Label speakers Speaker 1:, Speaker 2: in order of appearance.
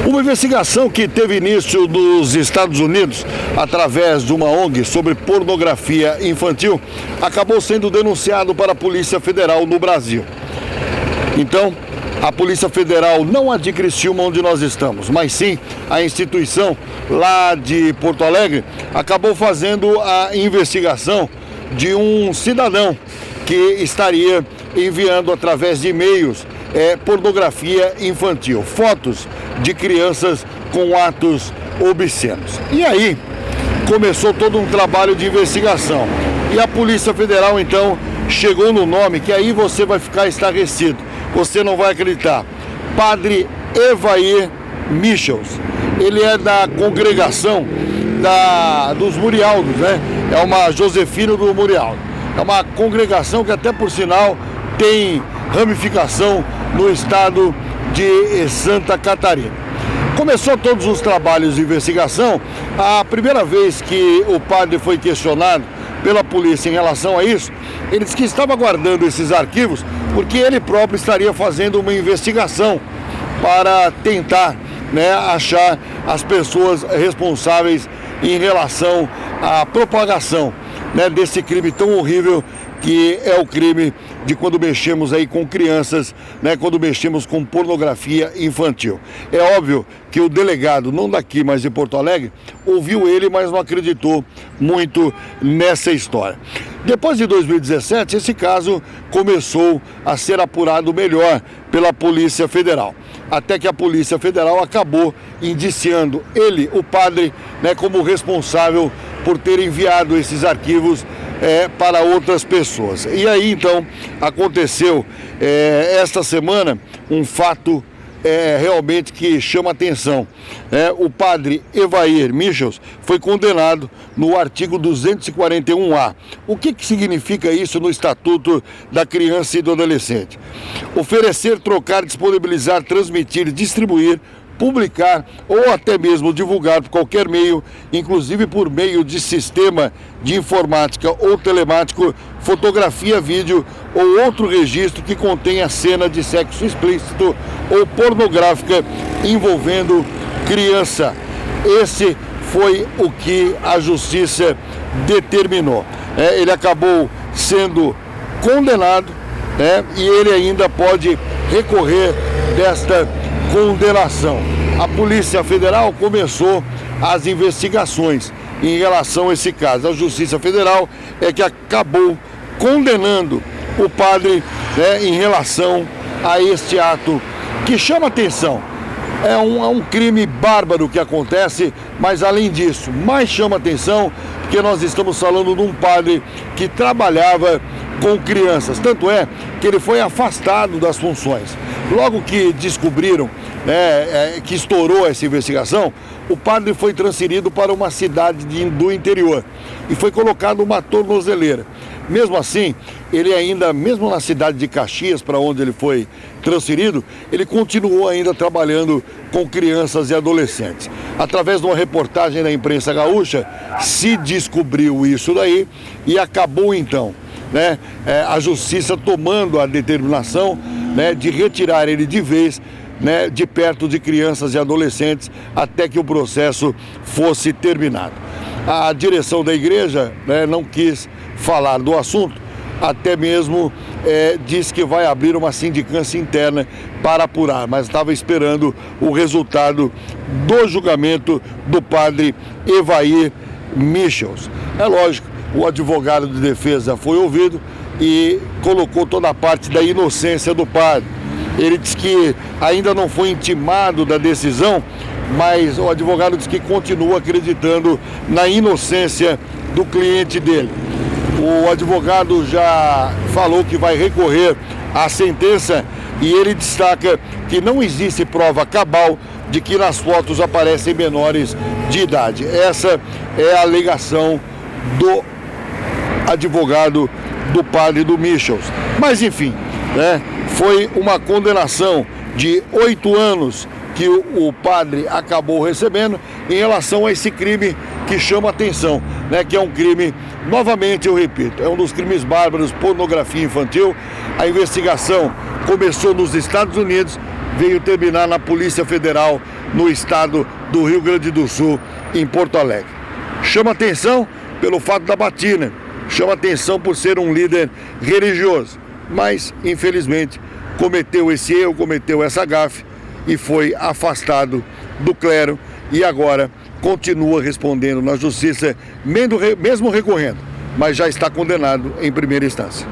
Speaker 1: Uma investigação que teve início nos Estados Unidos através de uma ONG sobre pornografia infantil acabou sendo denunciado para a Polícia Federal no Brasil. Então, a Polícia Federal, não a de Criciúma, onde nós estamos, mas sim a instituição lá de Porto Alegre, acabou fazendo a investigação de um cidadão que estaria enviando através de e-mails pornografia infantil, fotos de crianças com atos obscenos. E aí começou todo um trabalho de investigação. E a Polícia Federal então chegou no nome que aí você vai ficar estarrecido. Você não vai acreditar. Padre Evair Michels. Ele é da congregação dos Murialdos, né? É uma Josefina do Murialdo. É uma congregação que até por sinal tem ramificação no estado de Santa Catarina. Começou todos os trabalhos de investigação. A primeira vez que o padre foi questionado pela polícia em relação a isso, ele disse que estava guardando esses arquivos porque ele próprio estaria fazendo uma investigação para tentar, achar as pessoas responsáveis em relação à propagação, desse crime tão horrível que é o crime de quando mexemos aí com crianças, quando mexemos com pornografia infantil. É óbvio que o delegado, não daqui, mas de Porto Alegre, ouviu ele, mas não acreditou muito nessa história. Depois de 2017, esse caso começou a ser apurado melhor pela Polícia Federal. Até que a Polícia Federal acabou indiciando ele, o padre, como responsável por ter enviado esses arquivos para outras pessoas. E aí então aconteceu esta semana um fato realmente que chama atenção. O padre Evair Michels foi condenado no artigo 241A. O que significa isso no Estatuto da Criança e do Adolescente? Oferecer, trocar, disponibilizar, transmitir, distribuir, publicar ou até mesmo divulgar por qualquer meio, inclusive por meio de sistema de informática ou telemático, fotografia, vídeo ou outro registro que contenha cena de sexo explícito ou pornográfica envolvendo criança. Esse foi o que a justiça determinou. Ele acabou sendo condenado, e ele ainda pode recorrer desta condenação. A Polícia Federal começou as investigações em relação a esse caso. A Justiça Federal é que acabou condenando o padre em relação a este ato que chama atenção. É um crime bárbaro que acontece, mas além disso, mais chama atenção porque nós estamos falando de um padre que trabalhava com crianças. Tanto é que ele foi afastado das funções. Logo que descobriram que estourou essa investigação, o padre foi transferido para uma cidade do interior e foi colocado uma tornozeleira. Mesmo assim, ele ainda, mesmo na cidade de Caxias, para onde ele foi transferido, ele continuou ainda trabalhando com crianças e adolescentes. Através de uma reportagem da imprensa gaúcha, se descobriu isso daí e acabou então a justiça tomando a determinação de retirar ele de vez de perto de crianças e adolescentes até que o processo fosse terminado. A direção da igreja não quis falar do assunto, até mesmo disse que vai abrir uma sindicância interna para apurar, mas estava esperando o resultado do julgamento do padre Evair Michels. É lógico, o advogado de defesa foi ouvido e colocou toda a parte da inocência do padre. Ele disse que ainda não foi intimado da decisão, mas o advogado disse que continua acreditando na inocência do cliente dele. O advogado já falou que vai recorrer à sentença e ele destaca que não existe prova cabal de que nas fotos aparecem menores de idade. Essa é a alegação do advogado do padre do Michels. Mas enfim, foi uma condenação de 8 anos que o padre acabou recebendo em relação a esse crime que chama atenção, que é um crime, novamente eu repito, é um dos crimes bárbaros, pornografia infantil. A investigação começou nos Estados Unidos, veio terminar na Polícia Federal no estado do Rio Grande do Sul, em Porto Alegre. Chama atenção pelo fato da batina, chama atenção por ser um líder religioso, mas infelizmente cometeu esse erro, cometeu essa gafe e foi afastado do clero e agora continua respondendo na justiça, mesmo recorrendo, mas já está condenado em primeira instância.